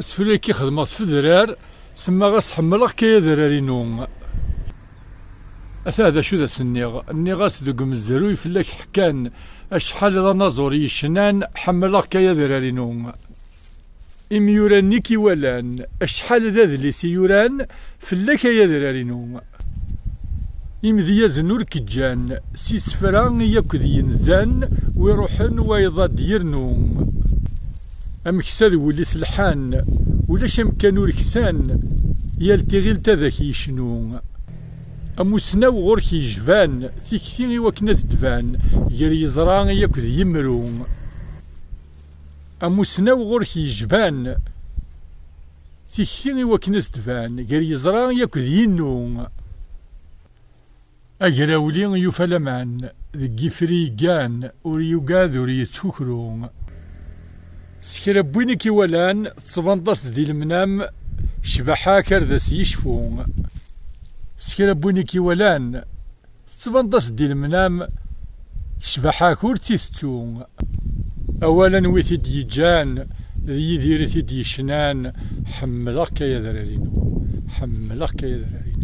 اسفلي كي خدمت في درار سما غاس حملك كي درارينو. هذا شو ذا سنيغ غاس دوك مزروي فلاك حكان اشحال ذا نازور يشنان حملك كي درارينو. إم يوران نيكي ولان اشحال ذا ذلي سيوران فلاك يا درارينو. إم ذي زنور كجان سيس فران ياكد ينزان ويروحن ويضاد يرنو. أمكساد ولي سلحان ولاش أمكانو ركسان يالتغيل تذاك يشنو. أموسناو غورك يجبان تيكثيغي وكناس دبان يري يزران ياكد يمرو. أموسناو غورك يجبان تيكثيغي وكناس دبان يري يزران ياكد ينو. أجراولي يفلمان ذي فريقان وريوغاد وريتسوكرو. سكرابويني كي ولان تصبنطاس دي المنام شبحا كردس يشفو. سكرابويني كي ولان تصبنطاس دي المنام شبحا كورتيستو. أولا ويثيد يجان ذي يدير ثيد يشنان حملك يا ذرارينو حملك يا ذرارينو.